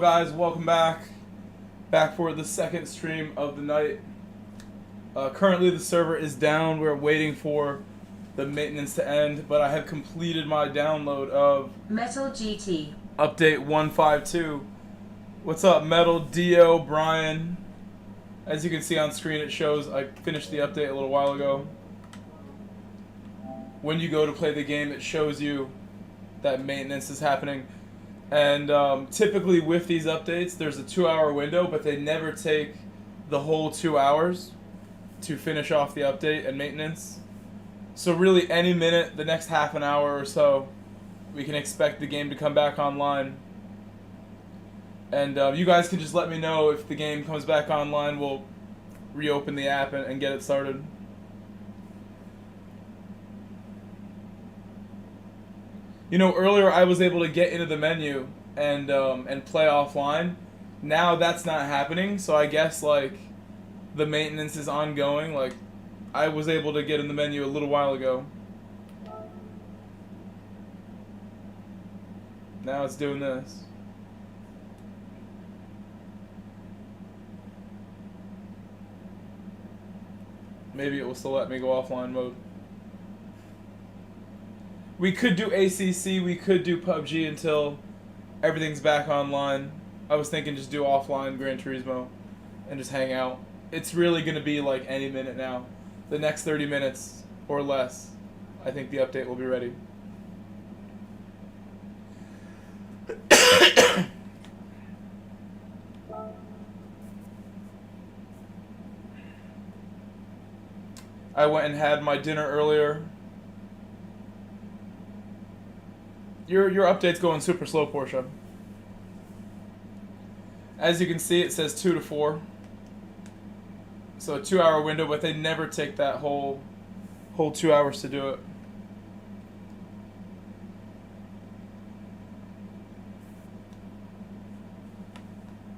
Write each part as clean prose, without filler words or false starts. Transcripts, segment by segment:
Hello guys, welcome back. Back for the second stream of the night. Currently the server is down. We're waiting for the maintenance to end, but I have completed my download of Metal GT. Update 152. What's up, Metal, Dio, Brian? As you can see on screen, it shows I finished the update a little while ago. When you go to play the game, it shows you that maintenance is happening. And typically with these updates, there's a 2-hour window, but they never take the whole 2 hours to finish off the update and maintenance. So really any minute, the next half an hour or so, we can expect the game to come back online. And you guys can just let me know if the game comes back online. We'll reopen the app and get it started. You know, earlier I was able to get into the menu and play offline. Now that's not happening, so I guess like the maintenance is ongoing. Like I was able to get in the menu a little while ago. Now it's doing this. Maybe it will still let me go offline mode. We could do ACC, we could do PUBG until everything's back online. I was thinking just do offline Gran Turismo and just hang out. It's really going to be like any minute now. The next 30 minutes or less, I think the update will be ready. I went and had my dinner earlier. Your update's going super slow, Porsche. As you can see, it says 2 to 4. So a 2-hour window, but they never take that whole 2 hours to do it.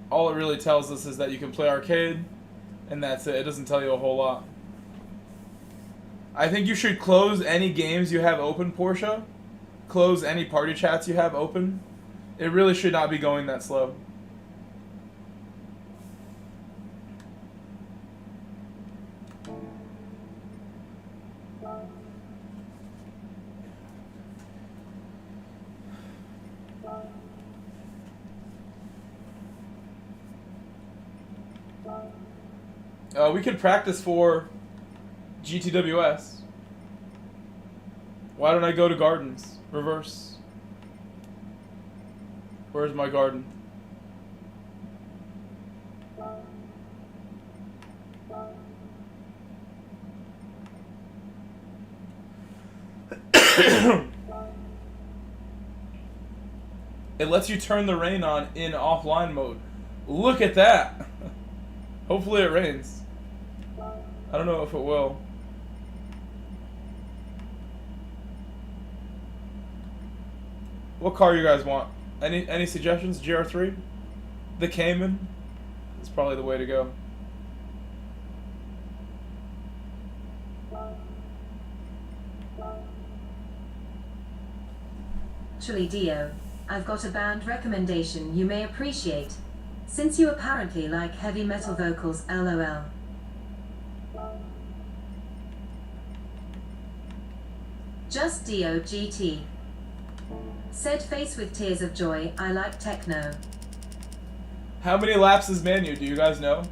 All it really tells us is that you can play arcade, and that's it. It doesn't tell you a whole lot. I think you should close any games you have open, Porsche. Close any party chats you have open. It really should not be going that slow. We could practice for GTWS. Why don't I go to Gardens? Reverse. Where's my garden? It lets you turn the rain on in offline mode. Look at that! Hopefully it rains. I don't know if it will. What car you guys want? Any suggestions? GR3? The Cayman? It's probably the way to go. Actually, Dio, I've got a band recommendation you may appreciate, since you apparently like heavy metal vocals, LOL. Just Dio GT. Said face with tears of joy, I like techno. How many laps is Manu? Do you guys know?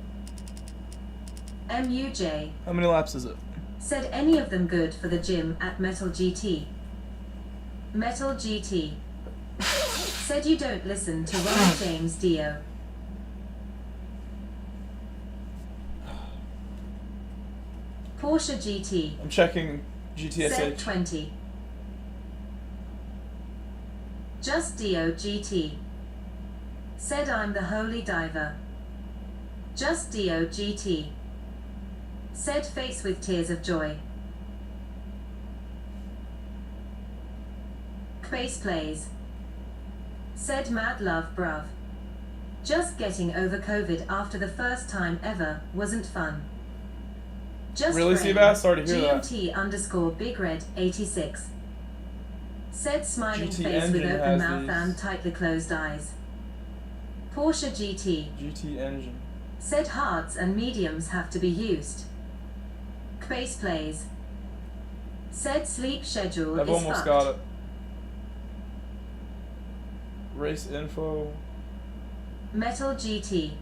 MUJ. How many laps is it? Said any of them good for the gym at Metal GT. Metal GT. Said you don't listen to Ron James, Dio. Porsche GT. I'm checking GTSH. Said 20. Just Dio GT. Said I'm the holy diver. Just Dio GT. Said face with tears of joy. Bass plays. Said mad love bruv. Just getting over COVID after the first time ever wasn't fun. Just really, Seabass? Sorry to hear that. GMT _ Big Red 86. Said smiling GT face with engine open has mouth these. and tightly closed eyes. Porsche GT. GT engine. Said hards and mediums have to be used. Base plays. Said sleep schedule I've is almost fucked. got it. Race info. Metal GT.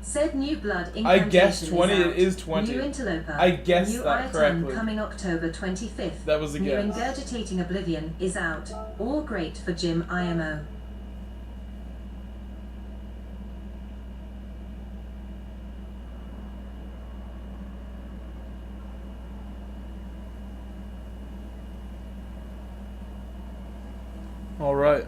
Said new blood incantation I guessed 20. is out. It is 20. New interloper. I guessed new that Iton correctly. coming October 25th. That was a New guess. ingurgitating oblivion is out. All great for Jim IMO. All right.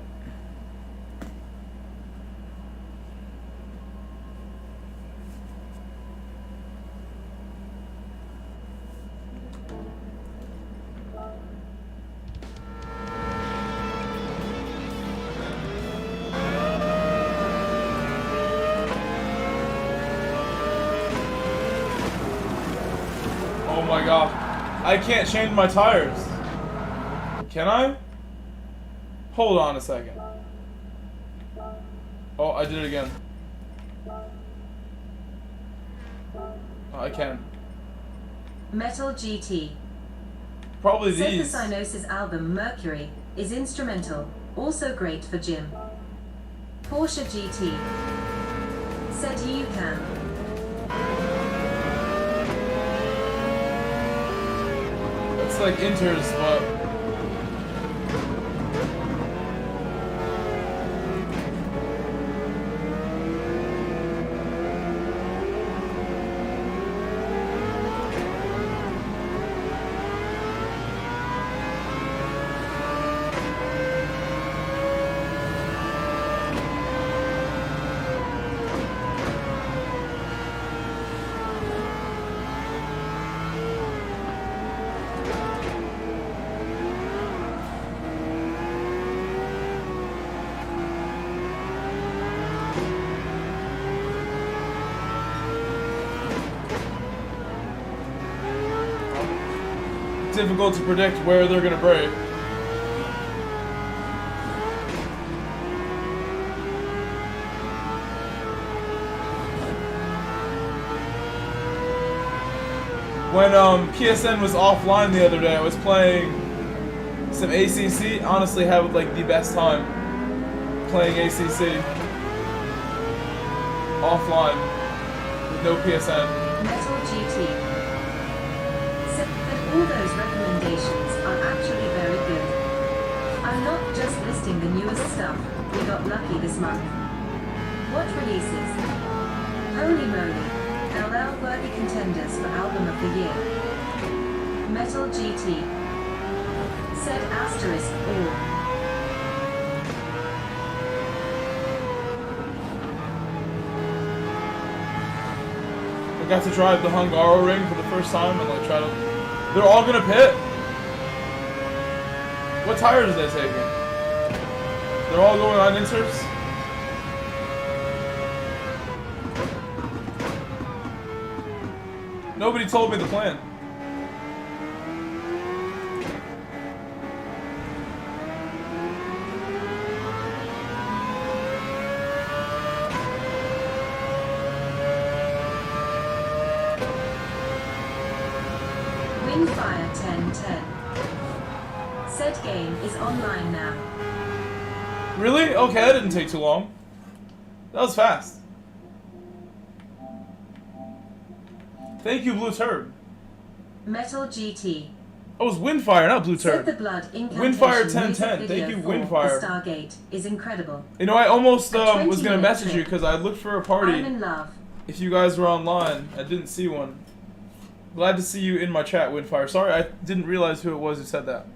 Oh my god. I can't change my tires. Can I? Hold on a second. Oh, I did it again. Oh, I can. Metal GT. Probably Said the these. Cyanosis album Mercury is instrumental, also great for Jim. Porsche GT. Said you can. It's like Inters, but difficult to predict where they're gonna break. When PSN was offline the other day, I was playing some ACC. Honestly, had like the best time playing ACC offline with no PSN. Metal GT. Said that all those recommendations are actually very good. I'm not just listing the newest stuff, we got lucky this month. What releases? Holy moly. LL worthy contenders for album of the year. Metal GT. Said asterisk all. I got to drive the Hungaroring for the first time and like try to. They're all gonna pit. What tires are they taking? They're all going on inters. Nobody told me the plan. Windfire 1010. Said game is online now. Really? Okay, that didn't take too long. That was fast. Thank you, Blue Turb. Metal GT. Oh, it was Windfire, not Blue Said the Turb. blood incantation Windfire music 1010. video Thank you, for Windfire. The Stargate is incredible. You know, I almost A was gonna 20-minute message you trip. because I looked for a I'm party. in love. If you guys were online, I didn't see one. Glad to see you in my chat, Windfire. Sorry, I didn't realize who it was who said that.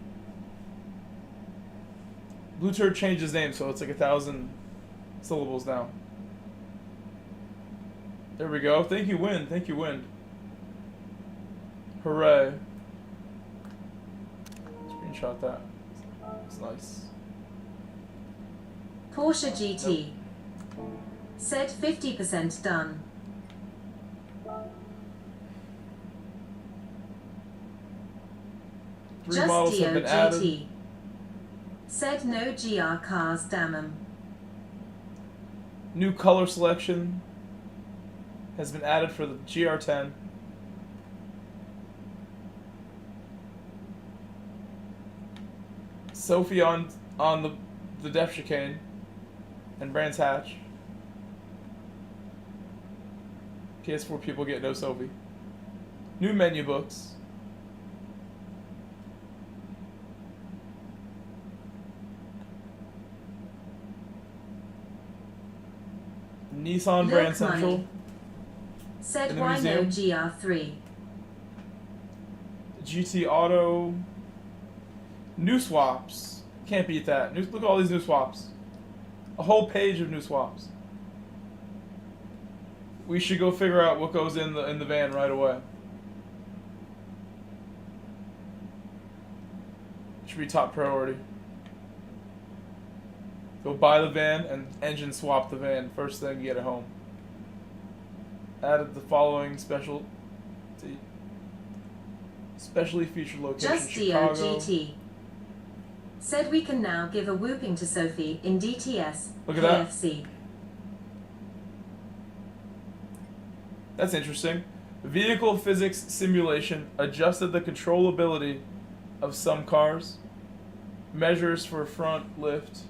Blue Turd changed his name, so it's like 1,000 syllables now. There we go. Thank you, Wind. Thank you, Wind. Hooray. Screenshot that. It's nice. Porsche GT. Said 50% done. Three Just models have been added. DOGT. Said no GR cars, damn 'em. New color selection has been added for the GR10. Sophie on the depth chicane and Brands Hatch. PS4 people get no Sophie. New menu books. Nissan Brand Look Central. money. Said In the why no museum. GR3? GT Auto. New swaps. Can't beat that. Look at all these new swaps. A whole page of new swaps. We should go figure out what goes in the van right away. Should be top priority. Go buy the van and engine swap the van first thing you get at home. Added the following specially featured location: Just Chicago. DOGT. Said we can now give a whooping to Sophie in DTS, Look at that. KFC. That's interesting. Vehicle physics simulation adjusted the controllability of some cars. Measures for front lift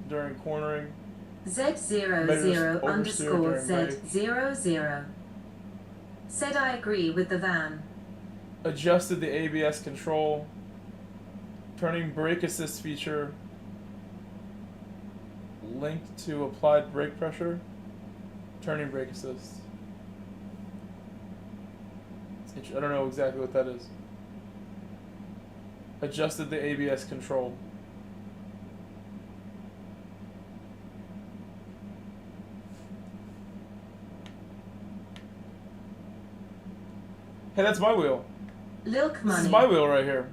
during cornering. Z00 underscore oversteer during Z00. Said I agree with the van. Adjusted the ABS control. Turning brake assist feature linked to applied brake pressure. Turning brake assist. I don't know exactly what that is. Adjusted the ABS control. Hey, that's my wheel. Lilk This is money. my wheel right here.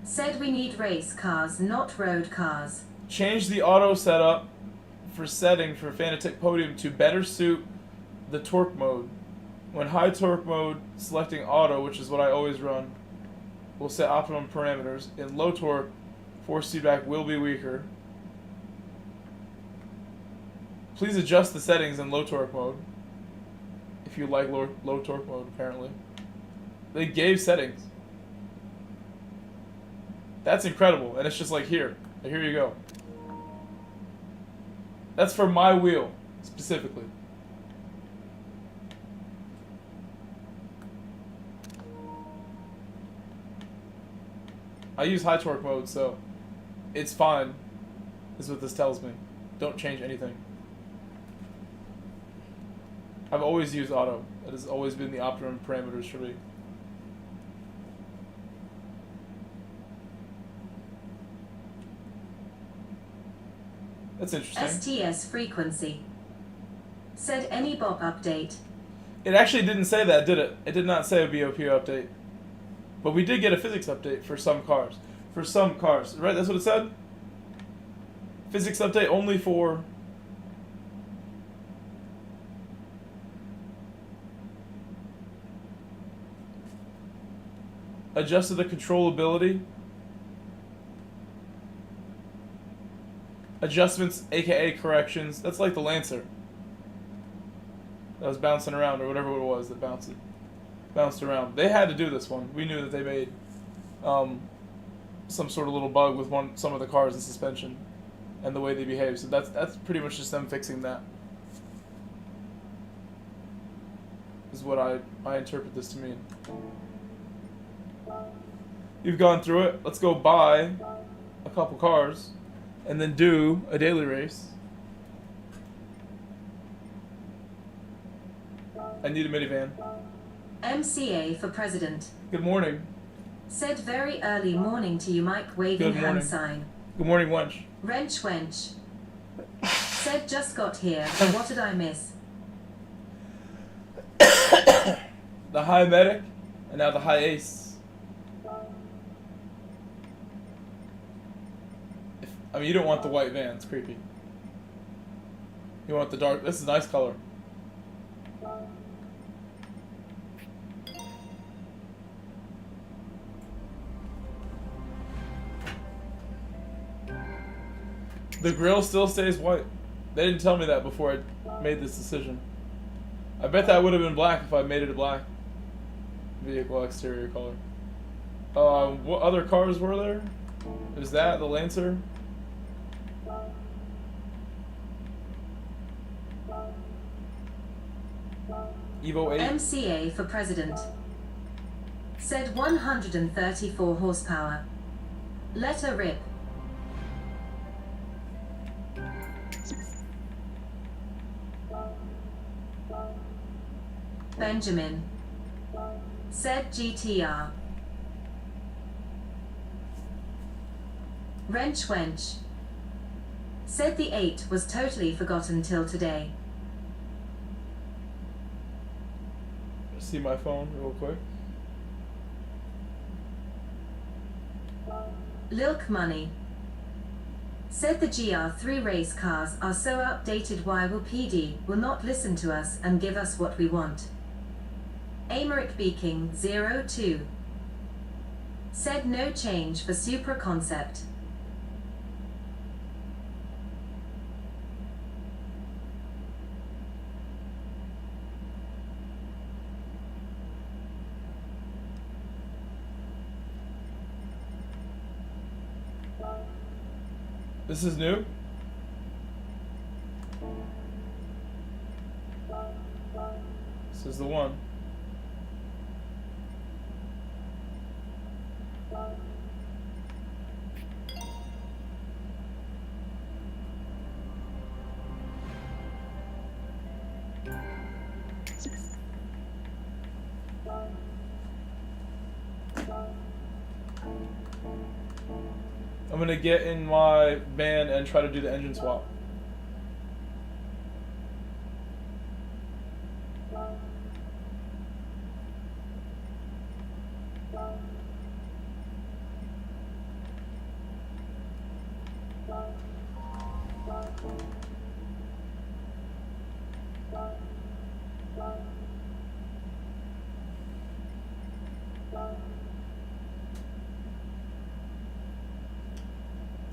Said we need race cars, not road cars. Change the auto setup for setting for Fanatec Podium to better suit the torque mode. When high torque mode, selecting auto, which is what I always run, will set optimum parameters. In low torque, force feedback will be weaker. Please adjust the settings in low torque mode if you like low torque mode, apparently. They gave settings. That's incredible, and it's just like here you go. That's for my wheel, specifically. I use high torque mode, so it's fine, is what this tells me. Don't change anything. I've always used auto. It has always been the optimum parameters for me. That's interesting. STS frequency. Said any BOP update. It actually didn't say that, did it? It did not say a BOP update. But we did get a physics update for some cars. For some cars, right? That's what it said? Physics update only for... Adjusted the controllability. Adjustments, aka corrections. That's like the Lancer. That was bouncing around, or whatever it was that bounced around. They had to do this one. We knew that they made some sort of little bug with some of the cars in suspension and the way they behave. So that's pretty much just them fixing that. Is what I interpret this to mean. You've gone through it. Let's go buy a couple cars and then do a daily race. I need a minivan. MCA for president. Good morning. Said very early morning to you, Mike, waving Good hand morning. sign. Good morning, wench. Wrench wench. Said just got here, but what did I miss? The high medic and now the high ace. I mean, you don't want the white van. It's creepy. You want the dark. This is a nice color. The grill still stays white. They didn't tell me that before I made this decision. I bet that would have been black if I made it a black vehicle exterior color. What other cars were there? Is that the Lancer? Evo 8? MCA for president. Said 134 horsepower. Letter rip. Benjamin. Said GTR. Wrench wench. Said the 8 was totally forgotten till today. See my phone real quick. Lilk Money. Said the GR3 race cars are so outdated, why will PD will not listen to us and give us what we want. Americ Beaking 02. Said no change for Supra concept. This is new? This is the one. I'm gonna get in my van and try to do the engine swap.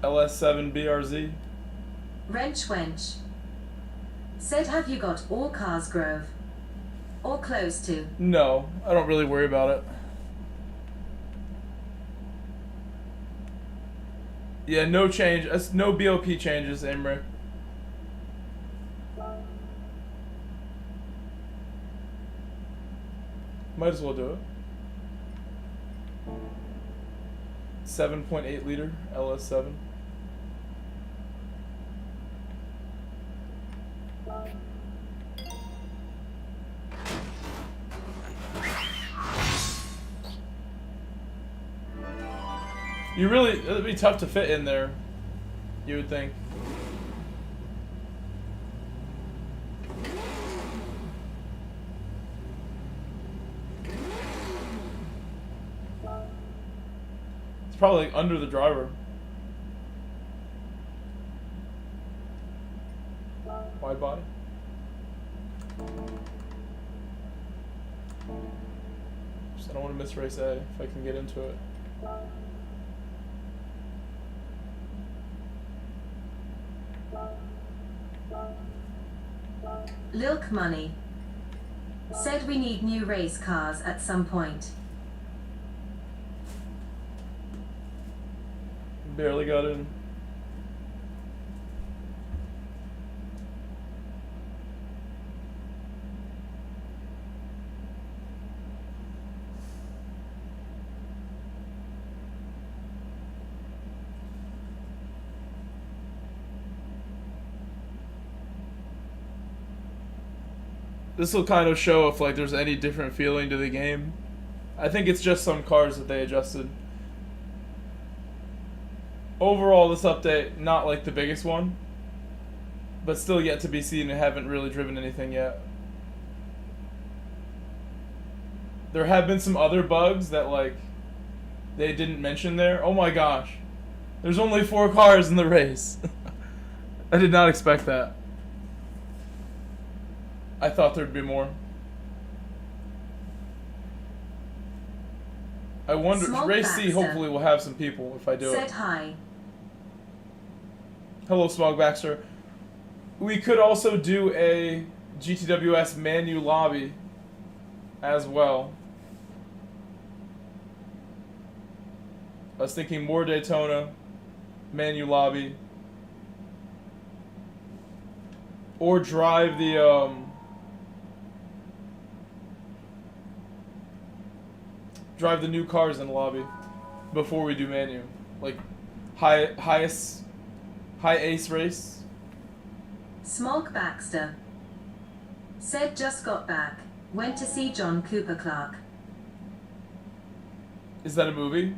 LS7 BRZ. Wrench wench. Said have you got all cars Grove? Or close to? No, I don't really worry about it. Yeah, no change. No BOP changes, Emery. Might as well do it. 7.8 liter LS7. You really, it'd be tough to fit in there, you would think. It's probably like under the driver. Wide body. Just, I don't want to miss race A if I can get into it. Lilk Money. Said we need new race cars at some point. Barely got in. This will kind of show if like there's any different feeling to the game. I think it's just some cars that they adjusted. Overall, this update, not like the biggest one, but still yet to be seen and haven't really driven anything yet. There have been some other bugs that like they didn't mention there. Oh my gosh. There's only 4 cars in the race. I did not expect that. I thought there'd be more. I wonder, Small race Baxter. C hopefully will have some people if I do Said it. hi. Hello, Smog Baxter. we could also do a GTWS menu lobby as well. I was thinking more Daytona, menu lobby, or drive the new cars in the lobby before we do menu, like high ace race. Smog Baxter said just got back. Went to see John Cooper Clarke. Is that a movie?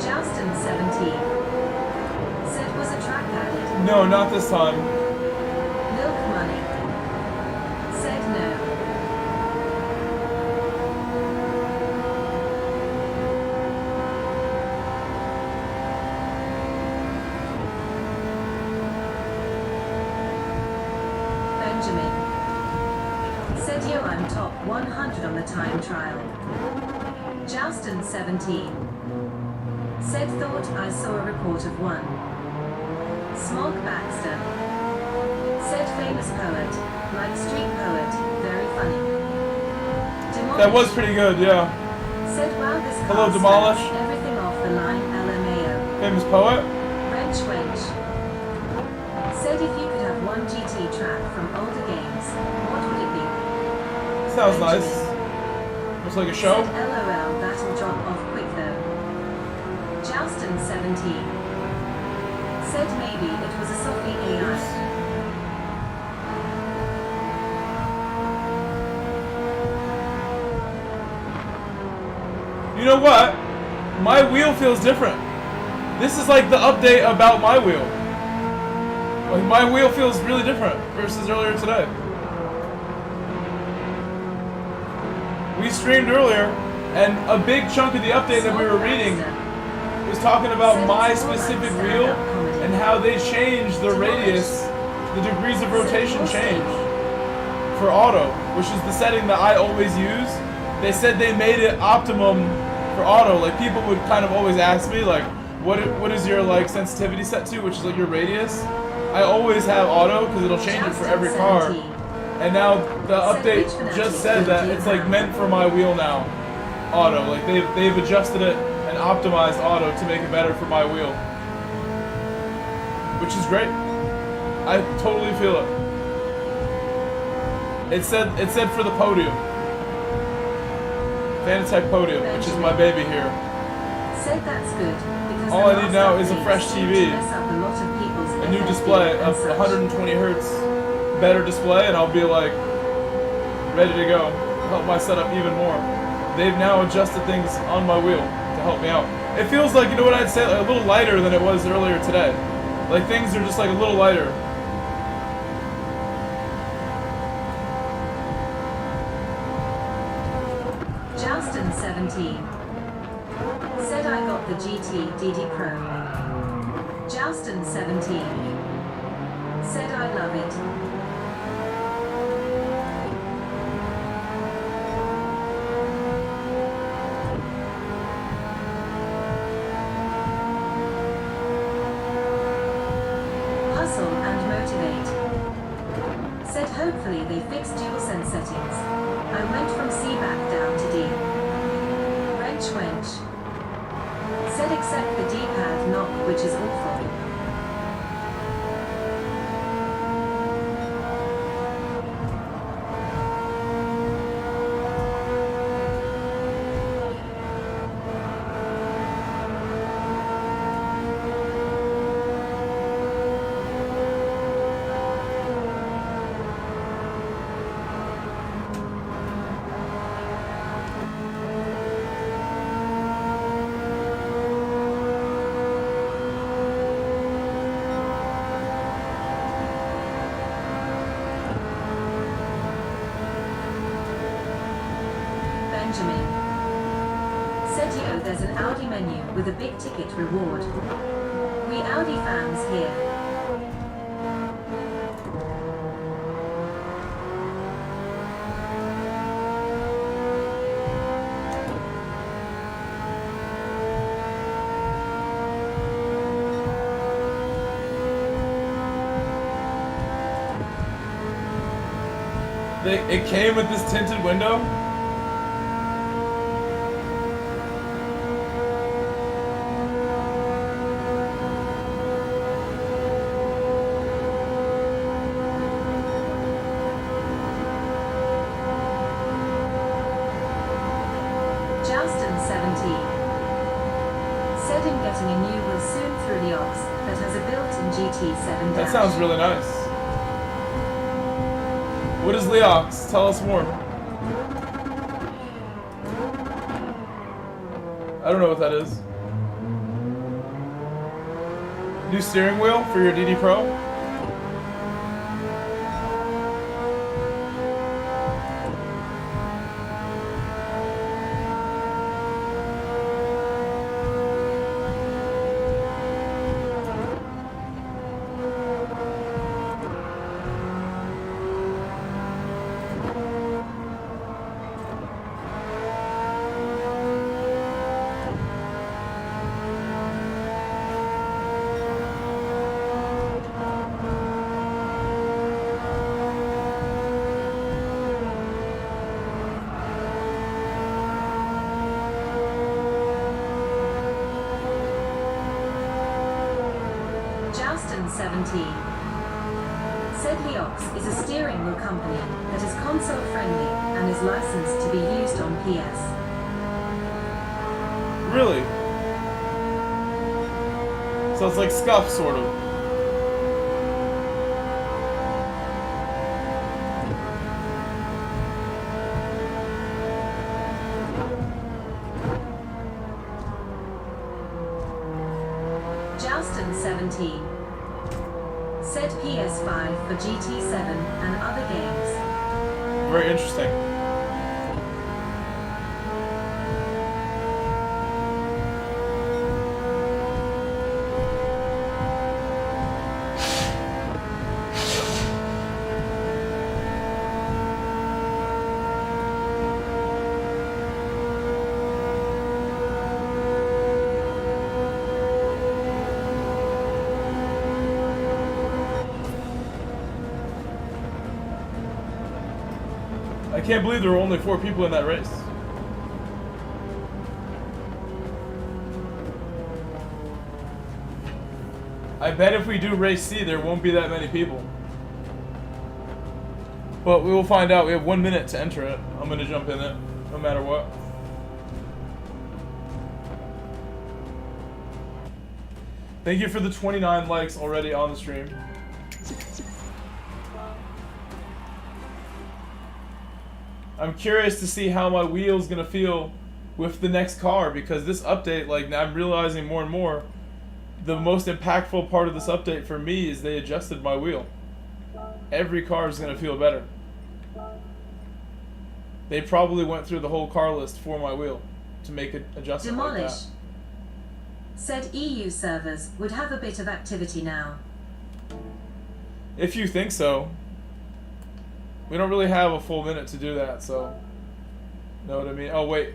Joustin 17 said was a track added. No, not this time. Milk Money said no. Benjamin said yo, I'm top 100 on the time trial. Joustin 17 said thought I saw a report of one. Smog Baxter said famous poet, like street poet, very funny. Demolish That was pretty good, yeah. said wow this car Hello, Demolish. slaps everything off the line LMAO. Famous poet. Wrench Wench said if you could have one GT track from older games, what would it be? Sounds nice. Looks like a show. Said LOL that'll drop off quick though. Joustin 17 said maybe it was a Sophie AI. You know what? My wheel feels different. This is like the update about my wheel. Like my wheel feels really different versus earlier today. We streamed earlier, and a big chunk of the update that we were reading was talking about my specific wheel and how they changed the radius, the degrees of rotation changed for auto, which is the setting that I always use. They said they made it optimum for auto. Like people would kind of always ask me like, what is your like sensitivity set to, which is like your radius. I always have auto because it'll change it for every car. And now the update just said that it's like meant for my wheel now, auto. Like they've adjusted it and optimized auto to make it better for my wheel, which is great. I totally feel it. It said for the Podium, Fanatec Podium, which is my baby here. Said that's good because All I need now is a fresh TV, a new display, a 120 hertz better display, and I'll be like ready to go. Help my setup even more. They've now adjusted things on my wheel to help me out. It feels like, you know what I'd say, like a little lighter than it was earlier today. Like things are just like a little lighter. Joustin 17 said I got the GT DD Pro. Joustin 17 said I love it. Hustle and motivate. Said hopefully they fixed DualSense settings. I went from C back down to D. Wrench Wench said except the D-pad knock, which is awful. Benjamin Sergio, there's an Audi menu with a big ticket reward. We Audi fans here. It came with this tinted window? Justin 17 said him getting a new will soon through the ops that has a built-in GT7 Delta. That sounds really nice. What is Leox? Tell us more. I don't know what that is. New steering wheel for your DD Pro? Justin 17 said Leox is a steering wheel company that is console friendly and is licensed to be used on PS. Really? So it's like Scuff, sort of. Justin 17 said PS5 for GT7 and other games. Very interesting. I can't believe there were only 4 people in that race. I bet if we do race C, there won't be that many people. But we will find out. We have 1 minute to enter it. I'm gonna jump in it, no matter what. Thank you for the 29 likes already on the stream. I'm curious to see how my wheel's gonna feel with the next car, because this update, like, I'm realizing more and more, the most impactful part of this update for me is they adjusted my wheel. Every car is gonna feel better. They probably went through the whole car list for my wheel to make an adjustment like Demolish that. said EU servers would have a bit of activity now. If you think so. We don't really have a full minute to do that, so... Know what I mean? Oh, wait.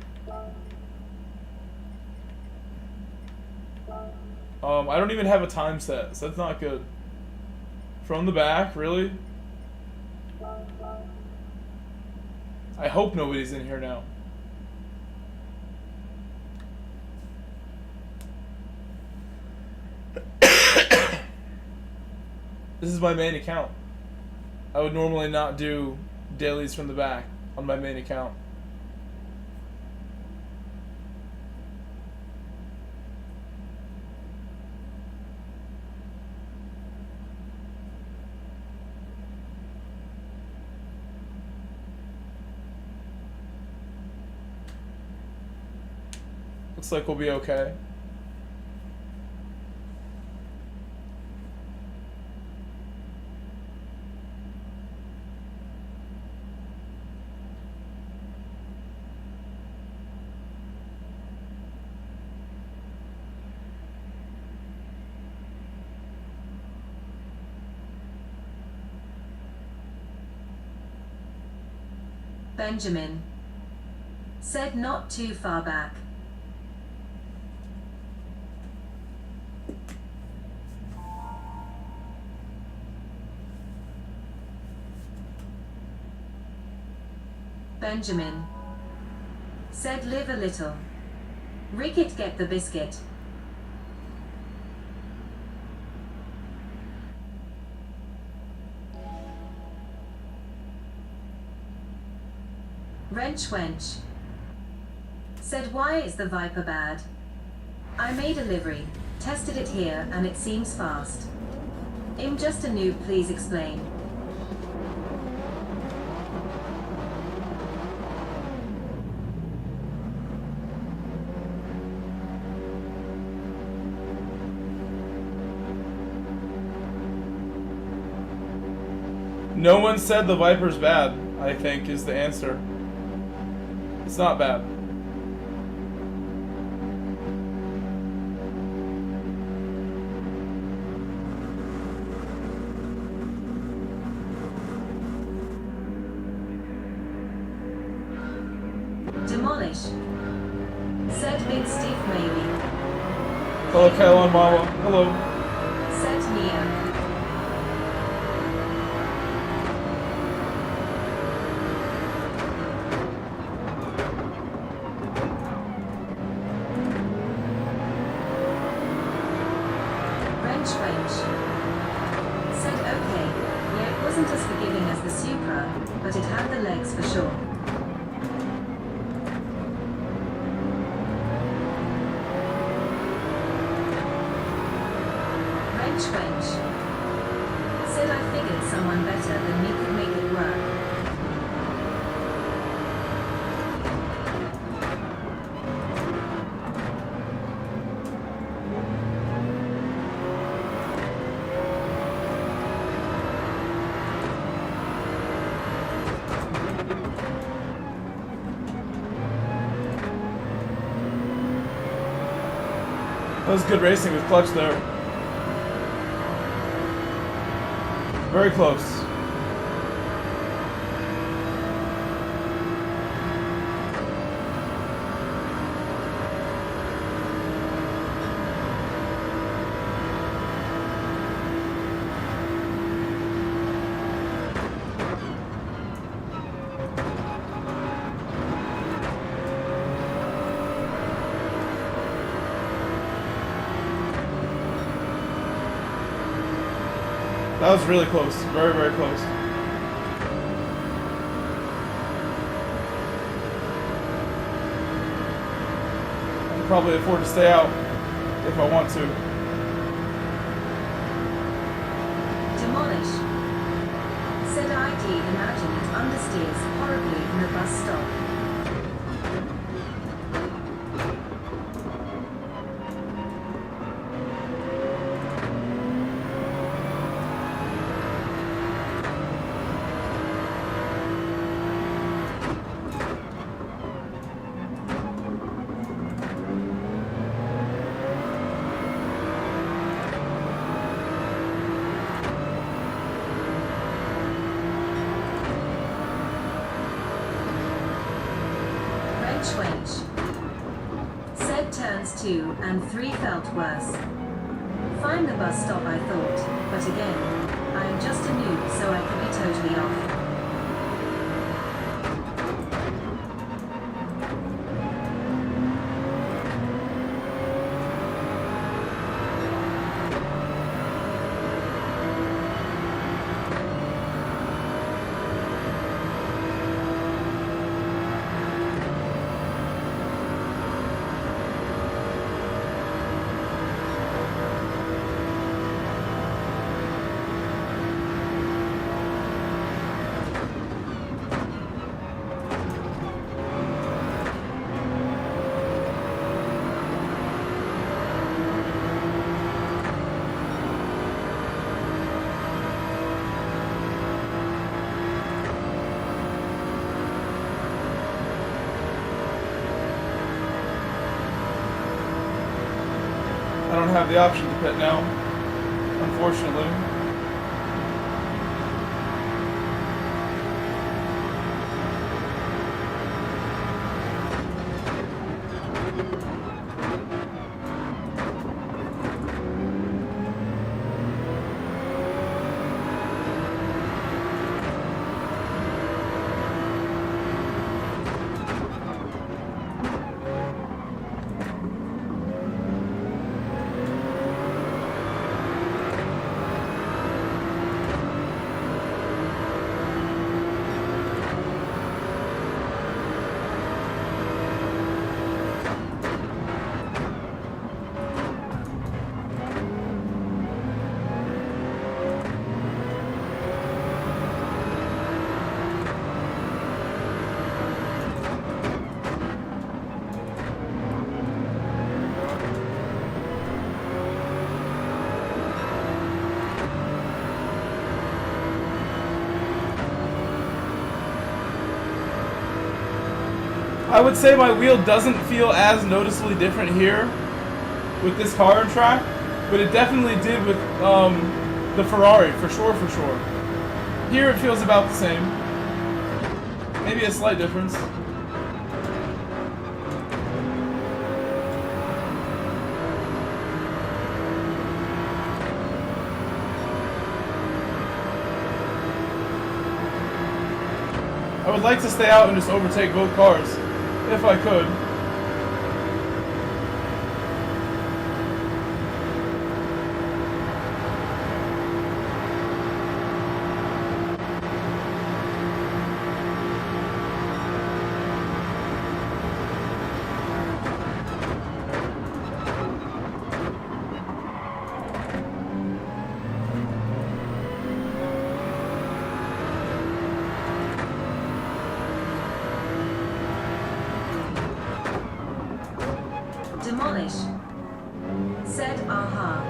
I don't even have a time set, so that's not good. From the back, really? I hope nobody's in here now. This is my main account. I would normally not do dailies from the back on my main account. Looks like we'll be okay. Benjamin. Said not too far back. Benjamin. Said live a little. Ricket get the biscuit. Wrench wench. Said why is the Viper bad? I made a livery, tested it here and it seems fast. I'm just a noob, please explain. No one said the Viper's bad, I think, is the answer. It's not bad. Demolish. Said mid stiff maybe. Hello, Kyle and Mama. Hello. Said Nia. Said okay, yeah, it wasn't as forgiving as the Supra, but it had the legs for sure. Wrench. Said I figured someone better than me could make it work. That was good racing with clutch there. Very close. That was really close. Very, very close. I can probably afford to stay out if I want to. Demolish. Said ID imagine it understeers horribly in the bus stop. Said turns 2 and 3 felt worse. Find the bus stop I thought, but again, I am just a noob so I could be totally off. I don't have the option to pit now, unfortunately. I would say my wheel doesn't feel as noticeably different here with this car and track, but it definitely did with the Ferrari, for sure. Here it feels about the same. Maybe a slight difference. I would like to stay out and just overtake both cars, if I could. Demolish. Said aha.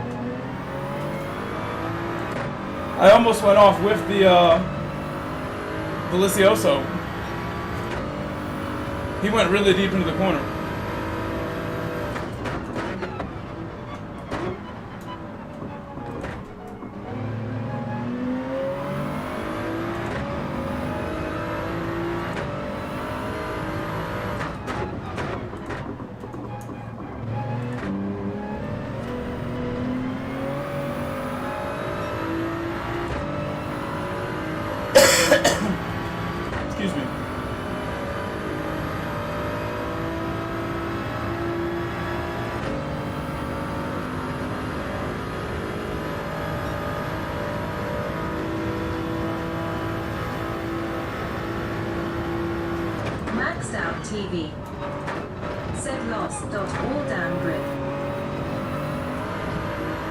I almost went off with the Delicioso. He went really deep into the corner. Excuse me. Maxed out TV. Said lost. All down grip.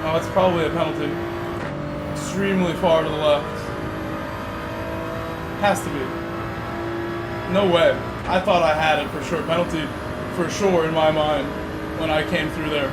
Oh, it's probably a penalty. Extremely far to the left. Has to be. No way. I thought I had it for sure. Penalty for sure in my mind when I came through there.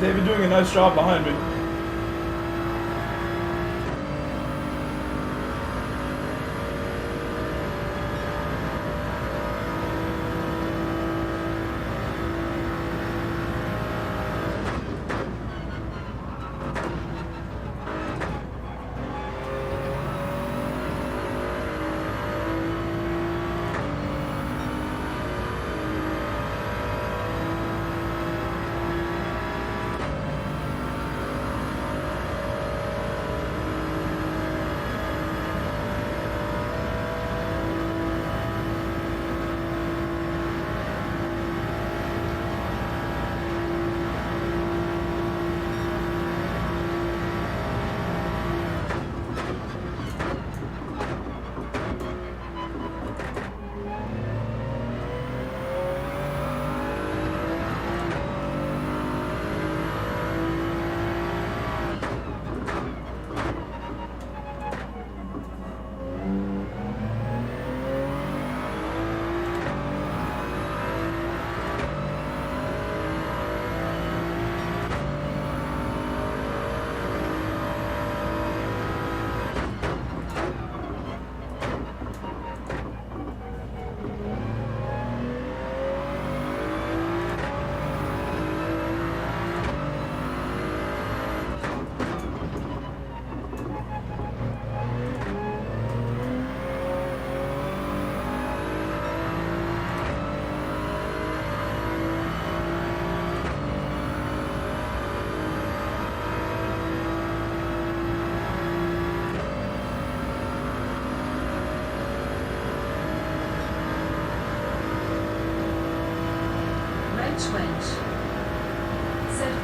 David doing a nice job behind me.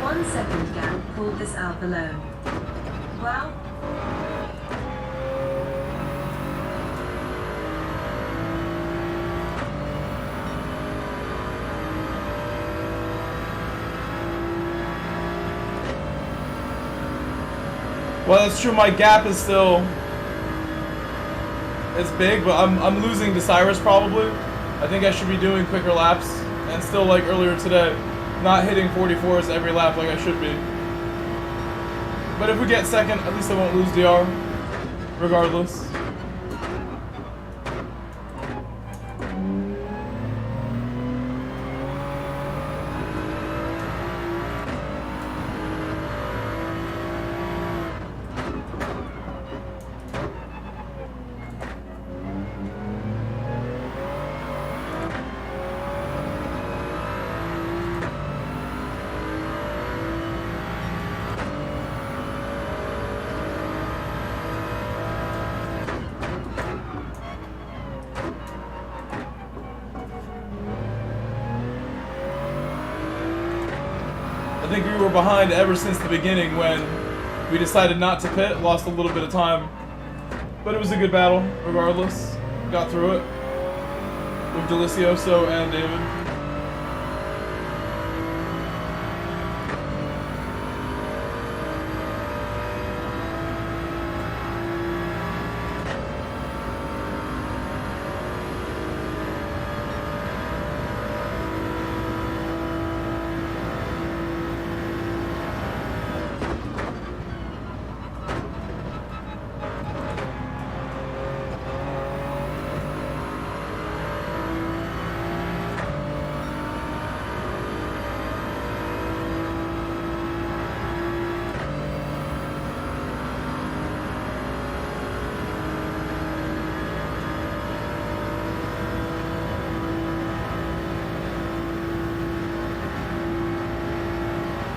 1 second gap, pulled this out alone. Wow. Well, that's true. My gap is still, it's big, but I'm losing to Cyrus probably. I think I should be doing quicker laps, and still like earlier today, not hitting 44s every lap like I should be. But if we get second, at least I won't lose DR, regardless. I think we were behind ever since the beginning when we decided not to pit, lost a little bit of time. But it was a good battle, regardless. Got through it with Delicioso and David.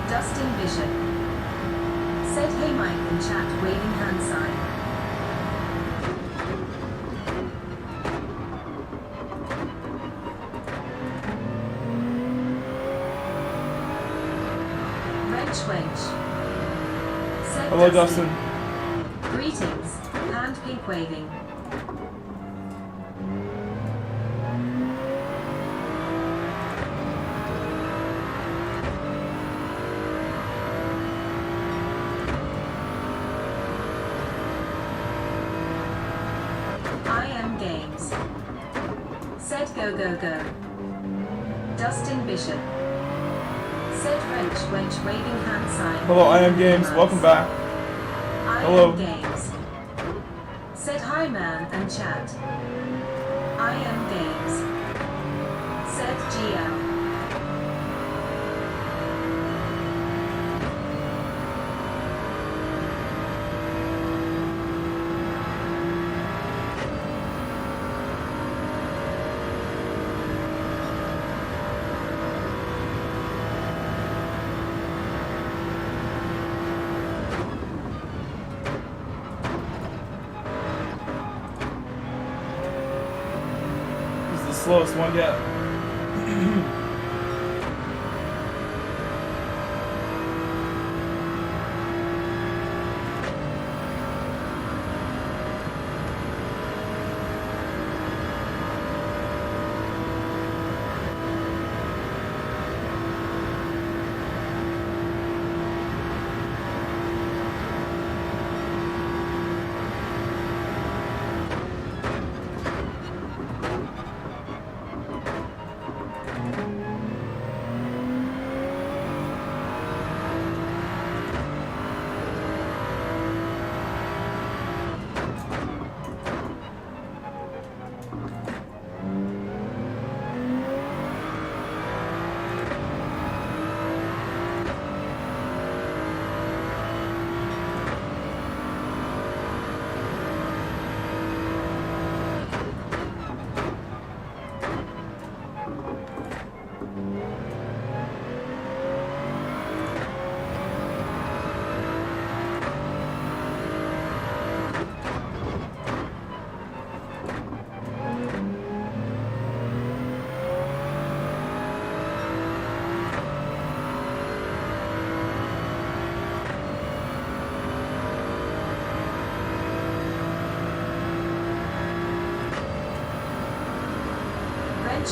Dustin Bishop. Said hey Mike in chat, waving hand sign. Wrench wench. Said Hello, Dustin. Greetings. Hand pink waving. Said go go go. Dustin Bishop. Said wrench wench waving hand sign. Hello, I am Games. Welcome back. Hello. I am Games. Said hi man and chat. I am Games. Said GL. Slowest one yet.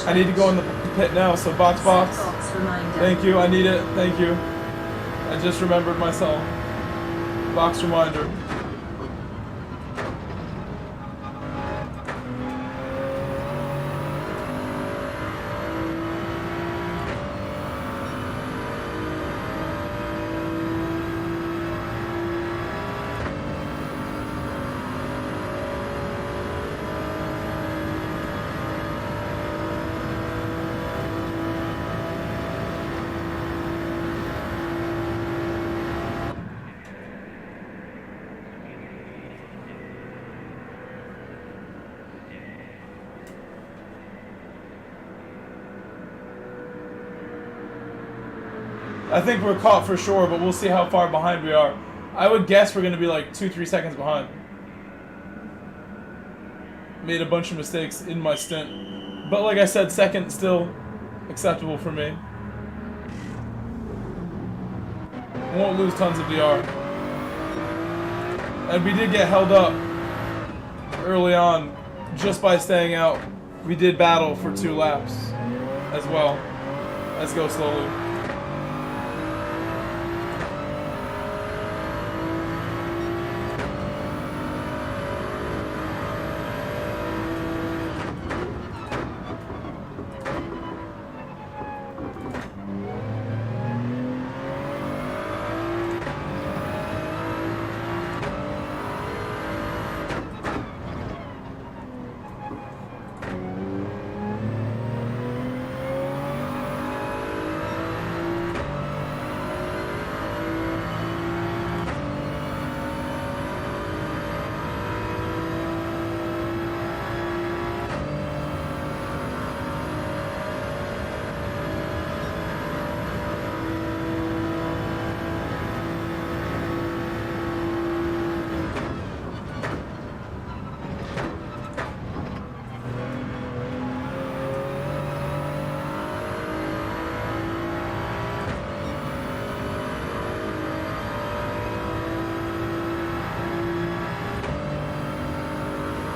I need to go in the pit now, so box. Box reminder. Thank you, I need it, thank you. I just remembered myself. Box reminder. I think we're caught for sure, but we'll see how far behind we are. I would guess we're going to be like 2-3 seconds behind. Made a bunch of mistakes in my stint. But like I said, second still acceptable for me. Won't lose tons of DR. And we did get held up early on just by staying out. We did battle for 2 laps as well. Let's go slowly.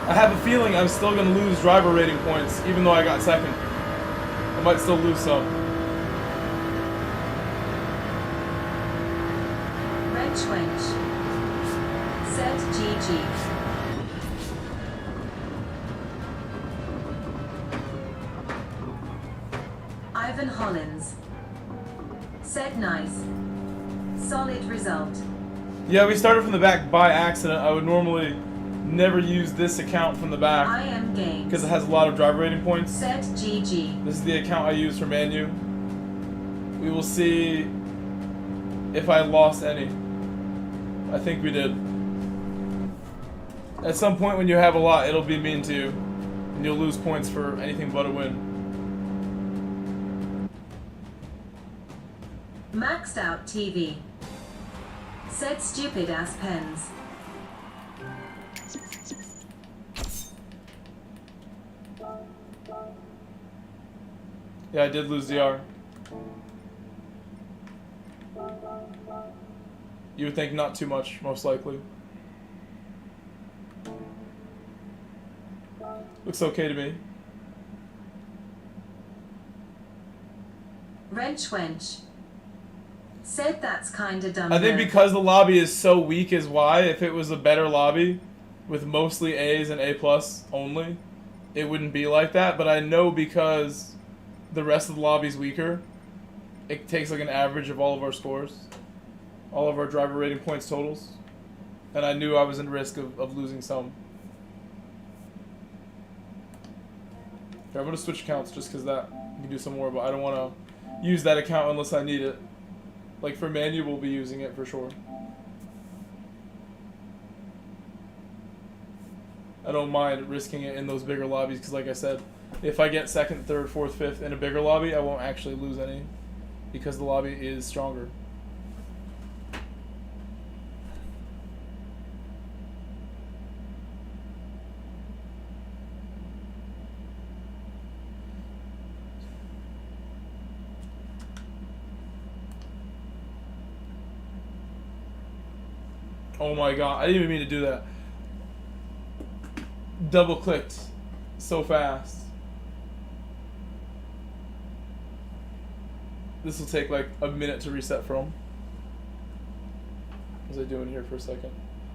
I have a feeling I'm still going to lose driver rating points, even though I got second. I might still lose some. Wrench wench. Set GG. Ivan Hollins. Said nice. Solid result. Yeah, we started from the back by accident. I would normally never use this account from the back I am games. because it has a lot of driver rating points. Set GG. This is the account I use for Manu. We will see if I lost any. I think we did. At some point when you have a lot, it'll be mean to you. And you'll lose points for anything but a win. Maxed out TV. Said stupid ass pens. Yeah, I did lose DR. You would think not too much, most likely. Looks okay to me. Wrench wench. Said that's kinda dumb. I think though. because the lobby is so weak is why. If it was a better lobby with mostly A's and A+ only, it wouldn't be like that. But I know because the rest of the lobby's weaker, it takes like an average of all of our scores, all of our driver rating points totals, and I knew I was in risk of losing some. Here, I'm gonna switch accounts just because that you can do some more, but I don't want to use that account unless I need it. Like for Manu, we'll be using it for sure. I don't mind risking it in those bigger lobbies because, like I said, if I get second, third, fourth, fifth in a bigger lobby, I won't actually lose any because the lobby is stronger. Oh my god, I didn't even mean to do that. Double clicked so fast. This will take like a minute to reset from. What was I doing here for a second?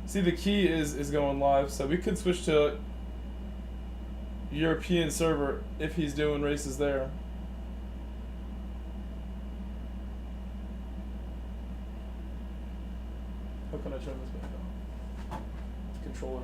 See, the key is going live, so we could switch to European server if he's doing races there. How can I turn this back on? Controller.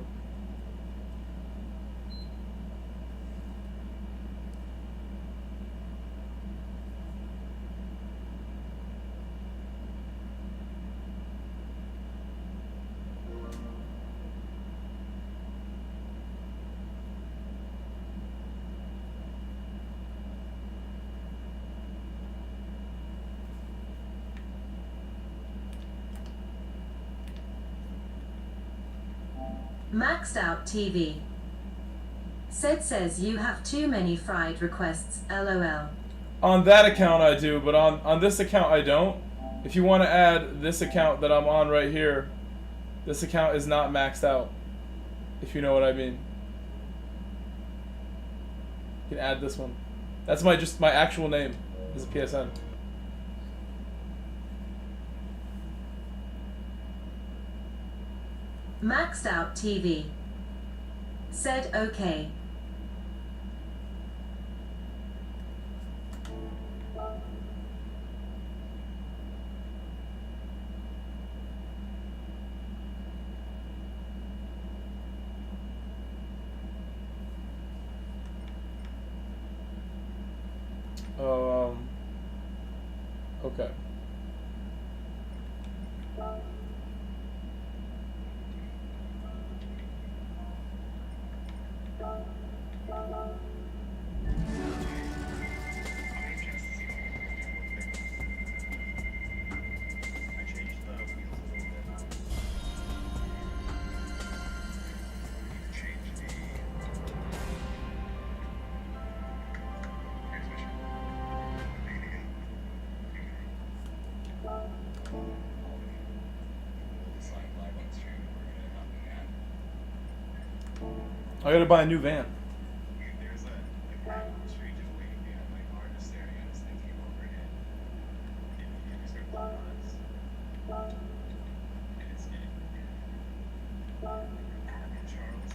Maxed out TV. Says you have too many fried requests, LOL. On that account I do, but on this account I don't. If you want to add this account that I'm on right here, this account is not maxed out. If you know what I mean. You can add this one. That's my actual name is a PSN. Maxed out TV. Said okay. Okay. I gotta buy a new van. There's a guy on the street just waiting behind my car, just staring at us, thinking over it. And we start pulling on us. And it's getting. Charles.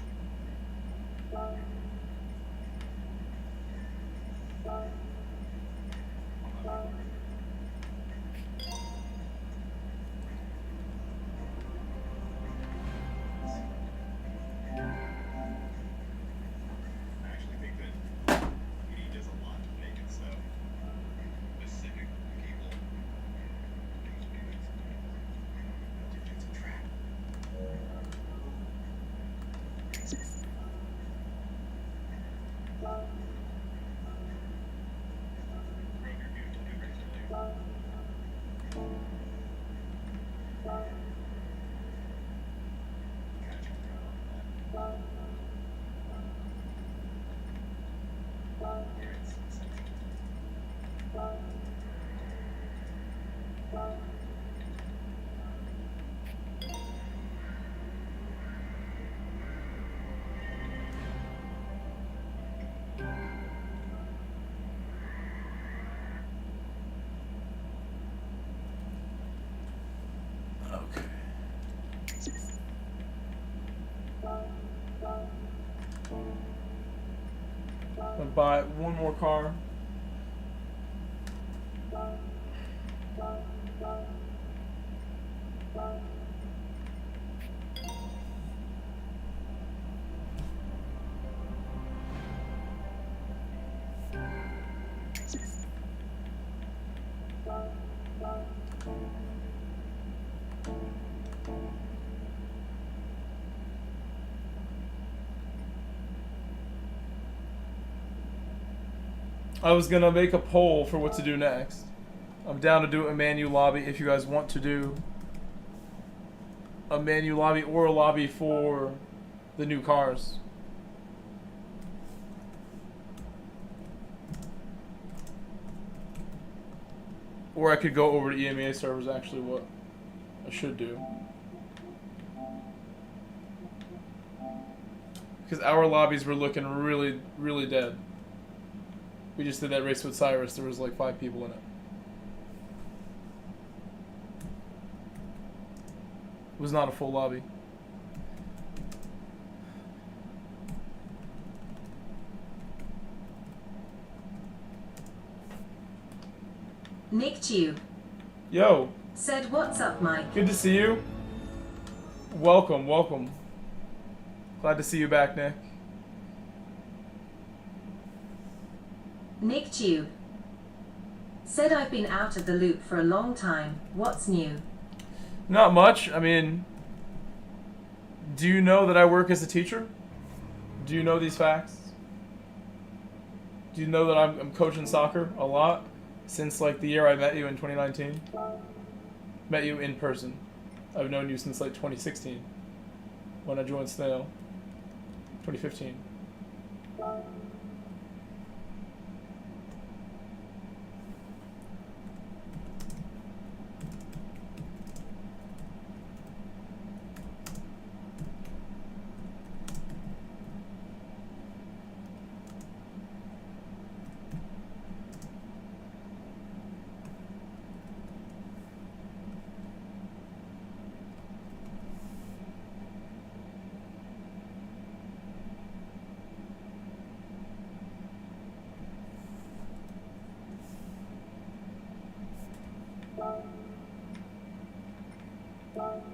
I'm gonna buy one more car. I was gonna make a poll for what to do next. I'm down to do a menu lobby if you guys want to do a menu lobby or a lobby for the new cars. Or I could go over to EMEA servers, actually, what I should do. Because our lobbies were looking really, really dead. We just did that race with Cyrus. There was like 5 people in it. was not a full lobby. Nick Tube Yo, said, "What's up, Mike?" good to see you. Welcome, welcome. Glad to see you back, Nick. Nick Tube said, "I've been out of the loop for a long time. What's new?" Not much. I mean, do you know that I work as a teacher? Do you know these facts? Do you know that I'm coaching soccer a lot since like the year I met you in 2019? Met you in person. I've known you since like 2016 when I joined Snail. 2015.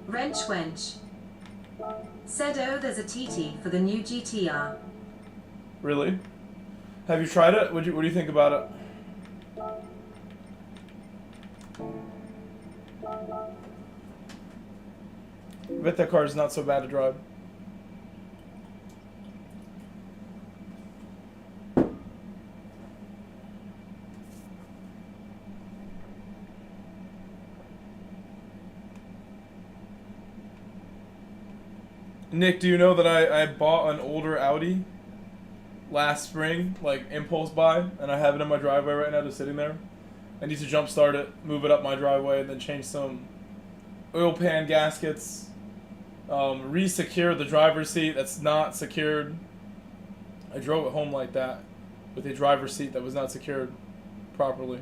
Wrench Wench said, "Oh, there's a TT for the new GTR." Really? Have you tried it? What do you think about it? I bet that car is not so bad to drive. Nick, do you know that I bought an older Audi last spring, like impulse buy, and I have it in my driveway right now, just sitting there. I need to jump start it, move it up my driveway, and then change some oil pan gaskets, re-secure the driver's seat that's not secured. I drove it home like that, with a driver's seat that was not secured properly.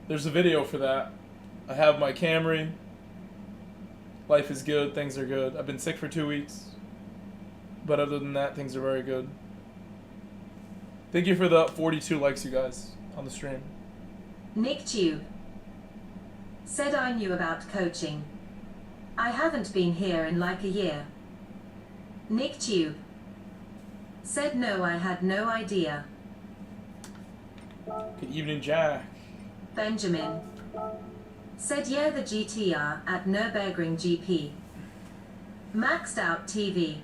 There's a video for that. I have my Camry. Life is good, things are good. I've been sick for 2 weeks. But other than that, things are very good. Thank you for the 42 likes, you guys, on the stream. Nick Tube said, "I knew about coaching. I haven't been here in like a year." Nick Tube said, "No, I had no idea." Good evening, Jack. Benjamin said, "Yeah, the GTR at Nürburgring GP. Maxed out TV."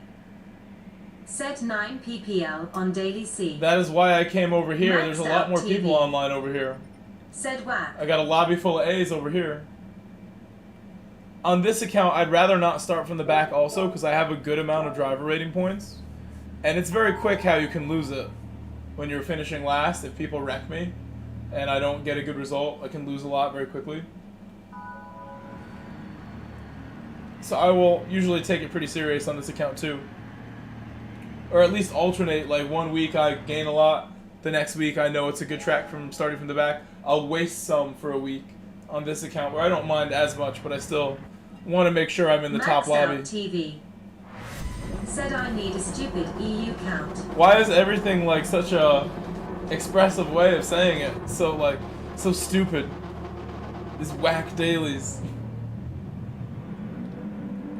Said 9 ppl on Daily C. That is why I came over here. There's a Maxed lot out more TV. people online over here. Said whack. I got a lobby full of A's over here. On this account, I'd rather not start from the back also, because I have a good amount of driver rating points. And it's very quick how you can lose it when you're finishing last. If people wreck me and I don't get a good result, I can lose a lot very quickly. So I will usually take it pretty serious on this account too. Or at least alternate, like 1 week I gain a lot, the next week I know it's a good track from starting from the back. I'll waste some for a week on this account where I don't mind as much, but I still want to make sure I'm in the top Maxed lobby. out TV. Said, "I need a stupid EU count." Why is everything like such a expressive way of saying it? So stupid. These whack dailies.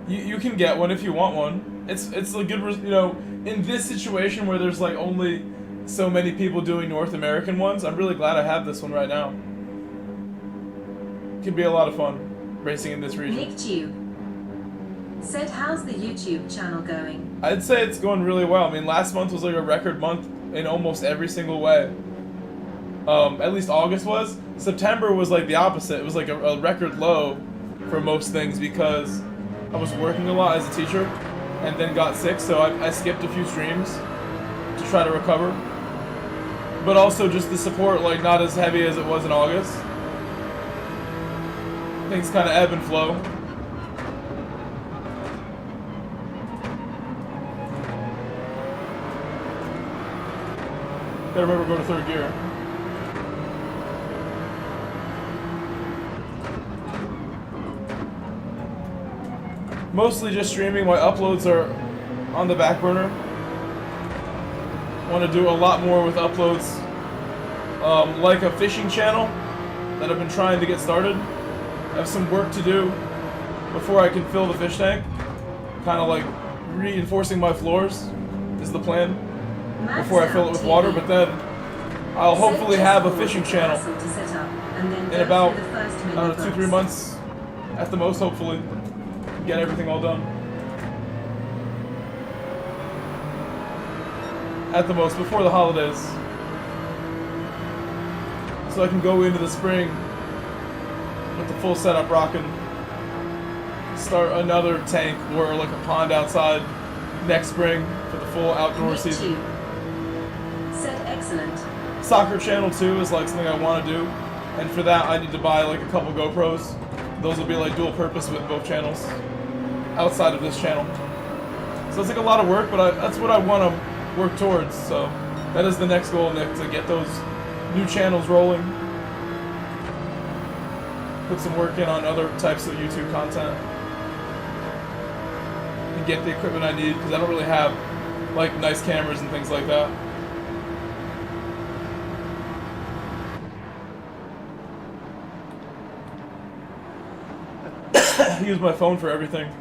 You can get one if you want one. It's a good, in this situation where there's like only so many people doing North American ones, I'm really glad I have this one right now. Could be a lot of fun racing in this region. Nick Tube said, "How's the YouTube channel going?" I'd say it's going really well. I mean, last month was like a record month in almost every single way. At least August was. September was like the opposite. It was like a record low for most things because I was working a lot as a teacher and then got sick, so I skipped a few streams to try to recover. But also just the support, like, not as heavy as it was in August. Things kind of ebb and flow. Gotta remember to go to third gear. Mostly just streaming. My uploads are on the back burner. Want to do a lot more with uploads. Like a fishing channel that I've been trying to get started. I have some work to do before I can fill the fish tank. Kind of like reinforcing my floors is the plan before I fill it with water, but then I'll hopefully have a fishing channel in about, I don't know, 2-3 months at the most, hopefully. Get everything all done. At the most, before the holidays. So I can go into the spring with the full setup rocking. Start another tank or like a pond outside next spring for the full outdoor season. Set excellent. Soccer channel too is like something I want to do, and for that I need to buy like a couple GoPros. Those will be like dual purpose with both channels outside of this channel. So it's like a lot of work, but that's what I want to work towards. So that is the next goal, Nick, to get those new channels rolling. Put some work in on other types of YouTube content. And get the equipment I need, because I don't really have like nice cameras and things like that. I use my phone for everything.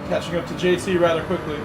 Catching up to JT rather quickly.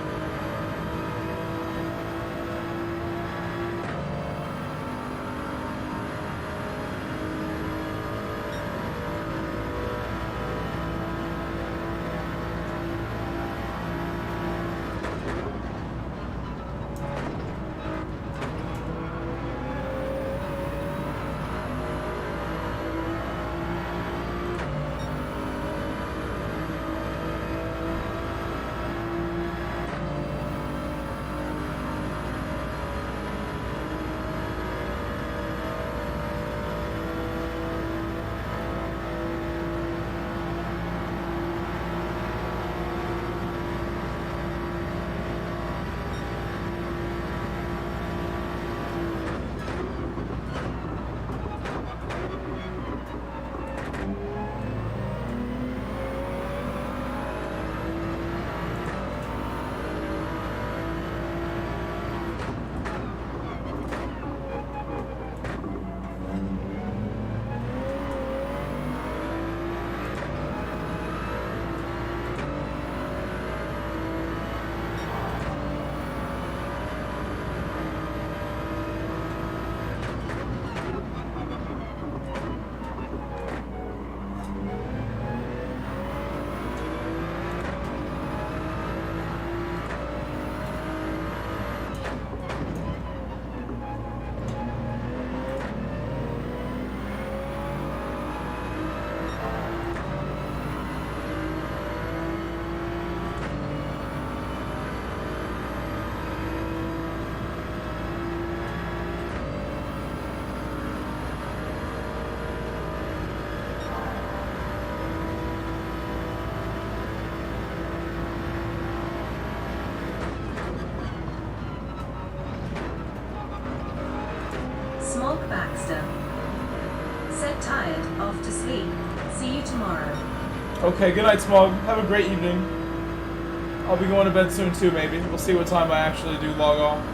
Smog Baxter. Set tired, off to sleep. See you tomorrow. Okay, good night, Smog. Have a great evening. I'll be going to bed soon too, maybe. We'll see what time I actually do log off.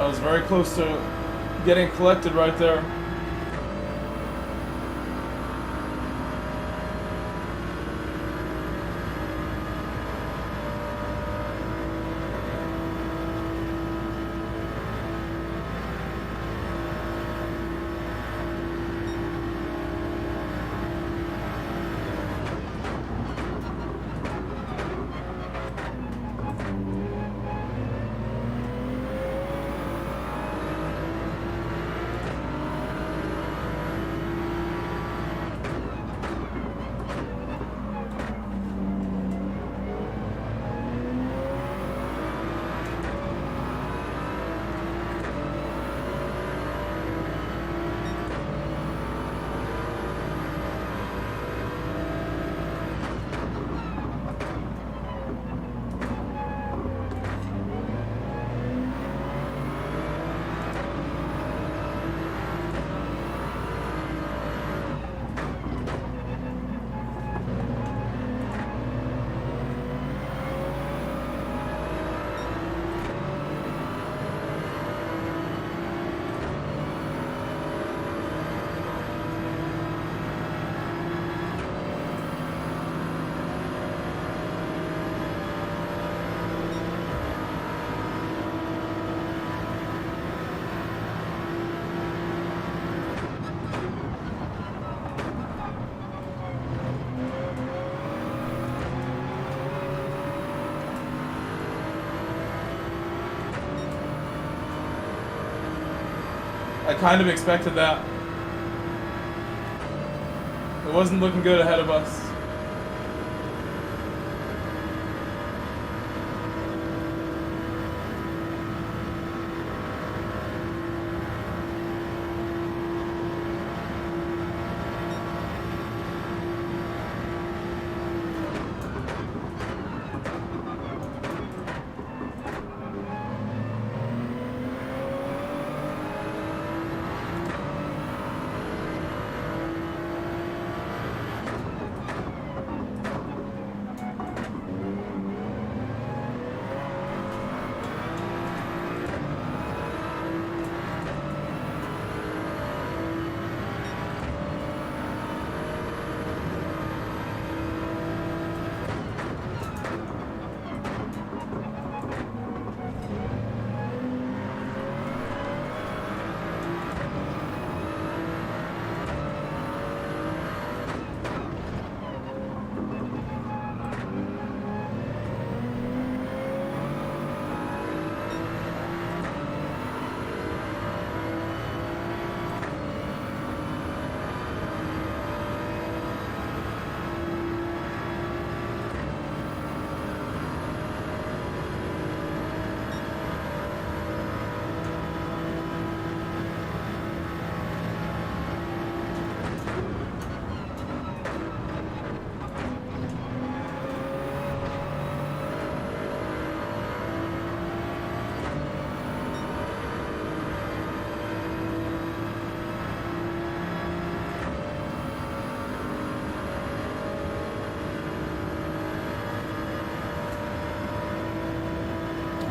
I was very close to getting collected right there. I kind of expected that. It wasn't looking good ahead of us.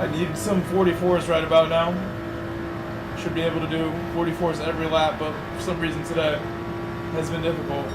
I need some 44s right about now. Should be able to do 44s every lap, but for some reason today has been difficult.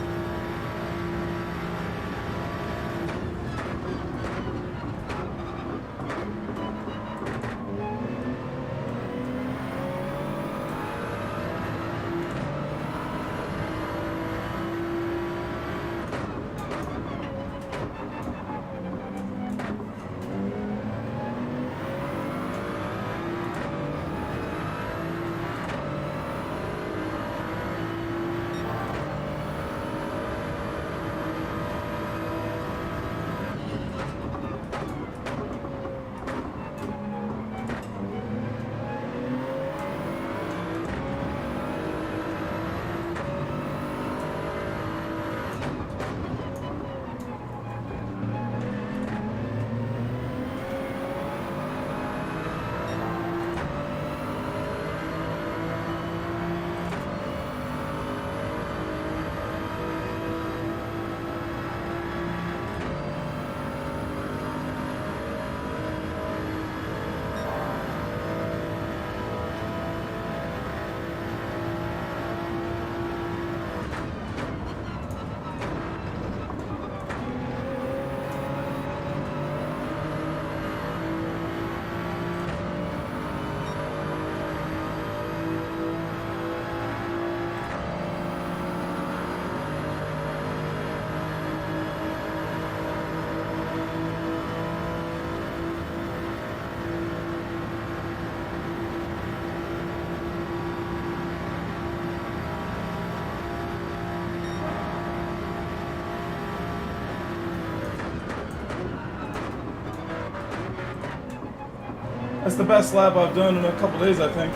That's the best lap I've done in a couple days, I think.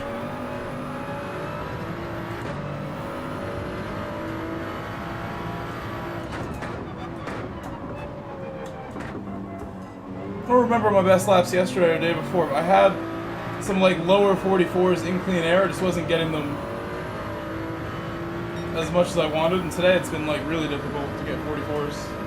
I don't remember my best laps yesterday or the day before. I had some like lower 44s in clean air. I just wasn't getting them as much as I wanted, and today it's been like really difficult to get 44s.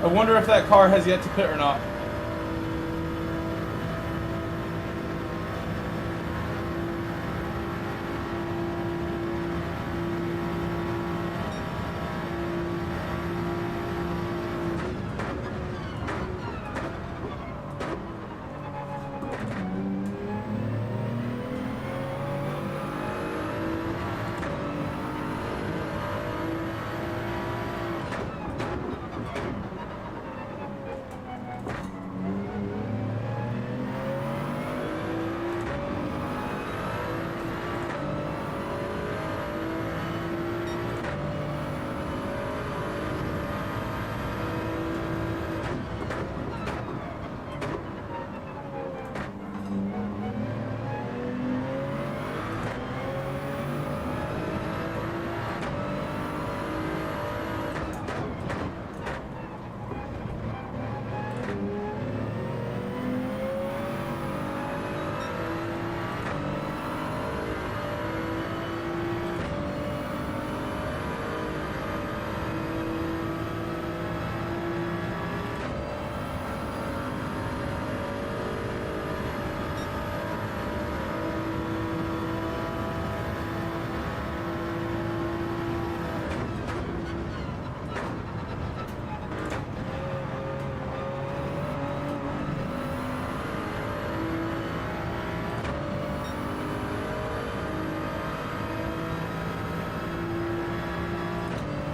I wonder if that car has yet to pit or not.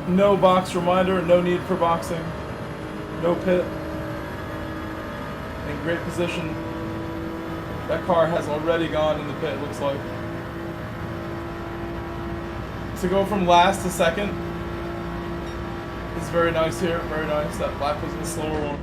No box reminder, no need for boxing, no pit. In great position. That car has already gone in the pit, looks like. To go from last to second is very nice here, very nice. That lap was the slower one.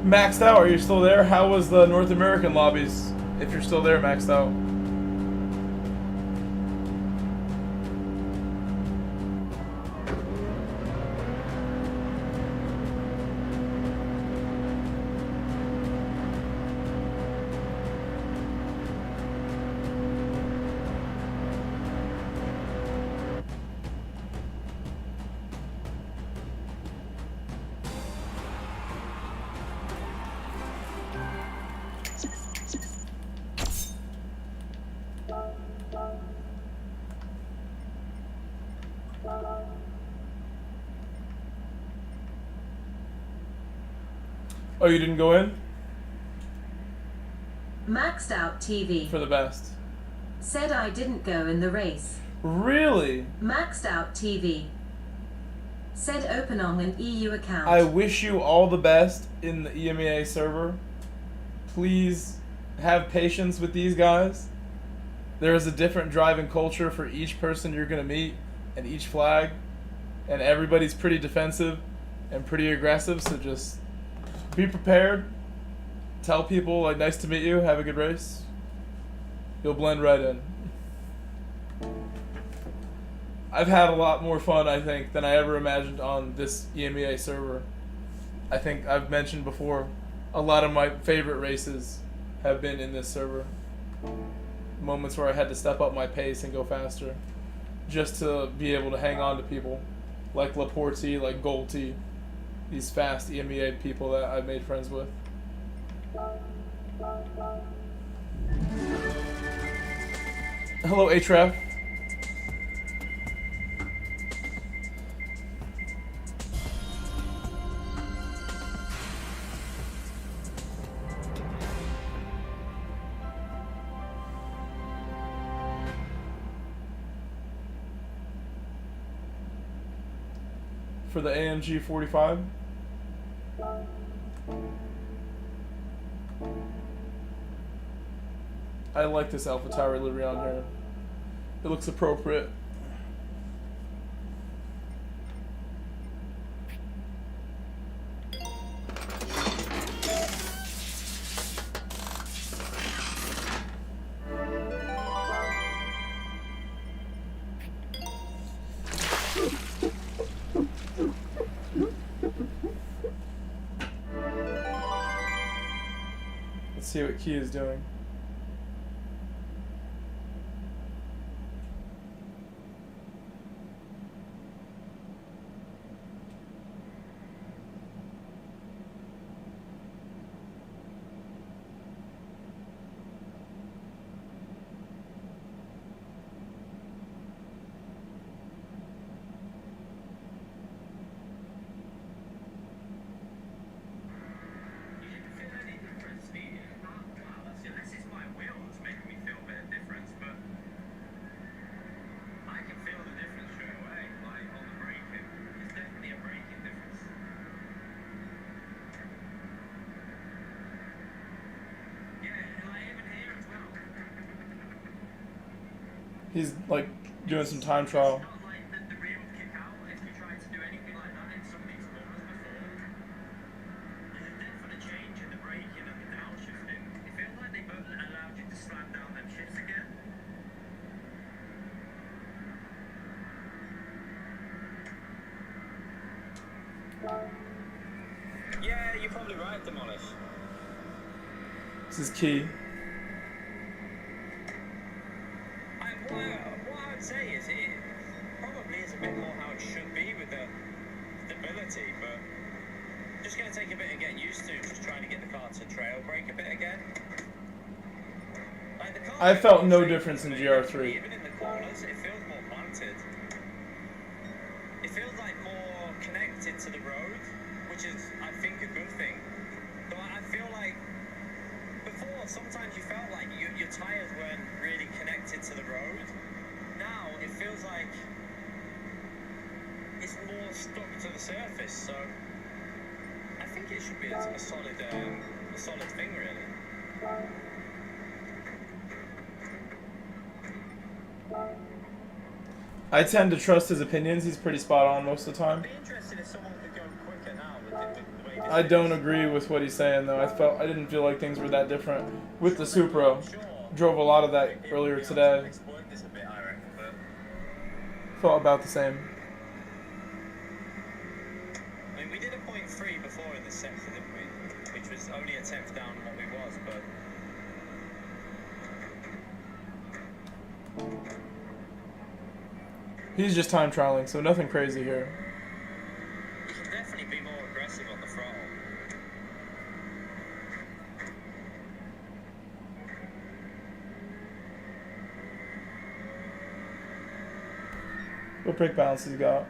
Maxed Out, are you still there? How was the North American lobbies? If you're still there, Maxed Out. Oh, you didn't go in? Maxed Out TV For the best. said I didn't go in the race. Really? Maxed Out TV said open on an EU account. I wish you all the best in the EMEA server. Please have patience with these guys. There is a different driving culture for each person you're going to meet and each flag. And everybody's pretty defensive and pretty aggressive, so just be prepared. Tell people, like, nice to meet you, have a good race. You'll blend right in. I've had a lot more fun, I think, than I ever imagined on this EMEA server. I think I've mentioned before, a lot of my favorite races have been in this server. Moments where I had to step up my pace and go faster, just to be able to hang on to people, like Laporte, like Golty, these fast EMEA people that I've made friends with. Hello, Ahref. For the AMG 45. I like this AlphaTauri livery on here. It looks appropriate. Let's see what Key is doing. He's like doing some time trial. Yeah, you're probably right, Demolish. This is Key. What I would say is it probably is a bit more how it should be with the stability, but just going to take a bit of getting used to just trying to get the car to trail brake a bit again. Like the car I felt no difference in GR3. Even in the corners, it feels more planted. It feels like more connected to the road, which is, I think, a good thing. But I feel like before, sometimes you felt like your tyres weren't really connected to the road. Now, it feels like it's more stuck to the surface, so I think it should be a solid thing, really. I tend to trust his opinions. He's pretty spot on most of the time. I'd be interested if someone could go quicker now with the way I don't agree with what he's saying though. I didn't feel like things were that different with the Supra. Drove a lot of that earlier today. Exploit this a bit, I reckon, but Felt about the same. I mean, we did a 0.3 before in this sector, didn't we? Which was only a tenth down on what we was, but He's just time trialing, so nothing crazy here. you can definitely be more aggressive on the throttle. What brake balance has he got?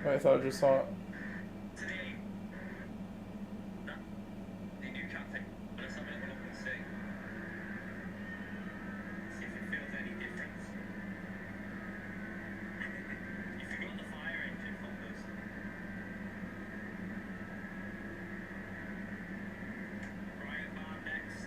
Oh, I thought I just saw it. The new cat thing. Let's have a little look and see. See if it feels any difference. You forgot the fire engine folders. Riot bar next.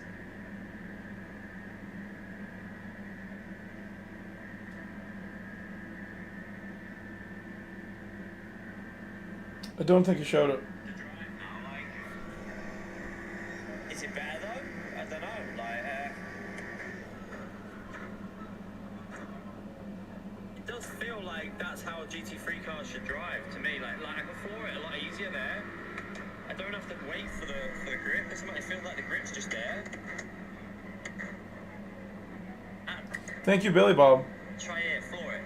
I don't think he showed it. The drive now, like, is it better though? I don't know. Like, it does feel like that's how GT3 cars should drive to me. Like I can floor it a lot easier there. I don't have to wait for the grip. It feels like the grip's just there. And Thank you, Billy Bob. try it, floor it.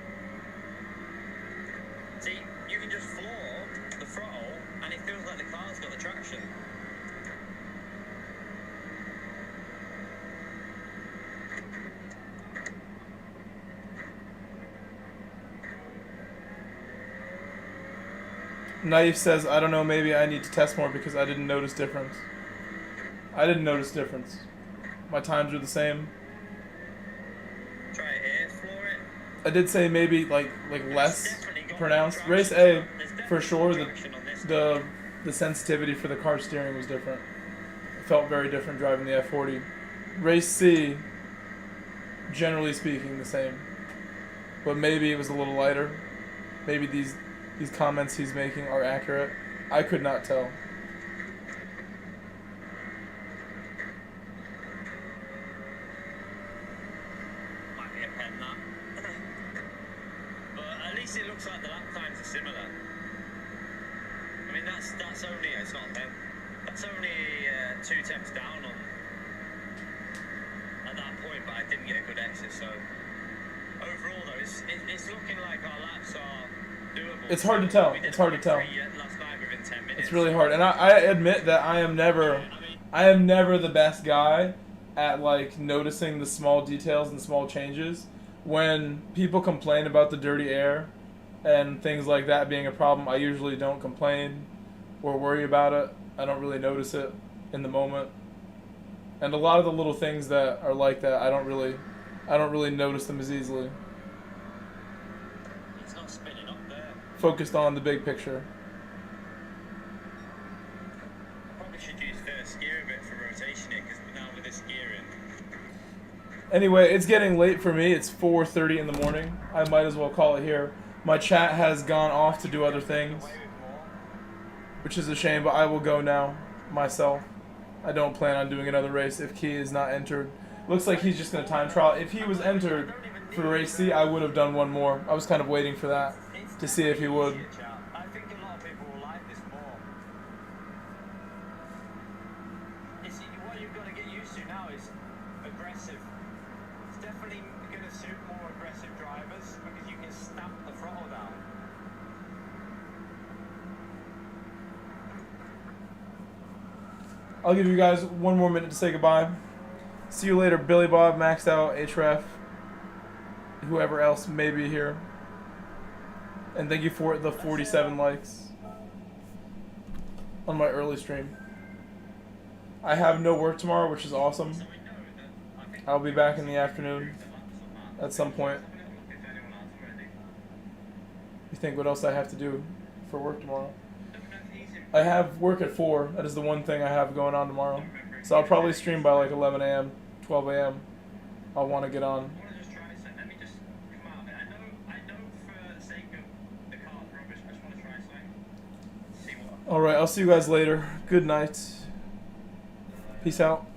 See, you can just floor the throttle, and it feels like the car's got the traction. Naif says, I don't know, maybe I need to test more because I didn't notice difference. I didn't notice difference. My times are the same. Try it here, floor it. I did say maybe like less pronounced. Race A, for sure, the sensitivity for the car steering was different. It felt very different driving the F40. Race C, generally speaking, the same. But maybe it was a little lighter. Maybe these comments he's making are accurate. I could not tell. Might be a pen that. But at least it looks like the lap times are similar. I mean, that's only, it's not a pen. That's only 2 temps down on at that point, but I didn't get a good exit, so overall though, it's looking like our laps are doable. It's hard to tell. We did It's hard to tell. 3 last night within 10 minutes. It's really hard, and I admit that I am never the best guy at like noticing the small details and small changes. When people complain about the dirty air and things like that being a problem, I usually don't complain or worry about it. I don't really notice it in the moment. And a lot of the little things that are like that, I don't really notice them as easily. It's not spinning up there. Focused on the big picture. Probably should use first gear a bit for rotation here, because now with this gearing. Anyway, it's getting late for me. It's 4:30 in the morning. I might as well call it here. My chat has gone off to do other things, which is a shame, but I will go now myself. I don't plan on doing another race if Key is not entered. Looks like he's just going to time trial. If he was entered for race C, I would have done one more. I was kind of waiting for that to see if he would. I think a lot of people will like this more. What you've got to get used to now is aggressive. It's definitely going to suit more aggressive drivers because you can stamp the throttle down. I'll give you guys one more minute to say goodbye. See you later, Billy Bob, Maxed Out, HREF, whoever else may be here. And thank you for the 47 likes on my early stream. I have no work tomorrow, which is awesome. I'll be back in the afternoon at some point. You think what else I have to do for work tomorrow? I have work at 4. That is the one thing I have going on tomorrow. So I'll probably stream by like 11 a.m., 12 a.m. I'll want to get on. I want to just try something. Let me just come out of it. I know for the sake of the car's rubbish, I just want to try something. See what. Alright, I'll see you guys later. Good night. Peace out.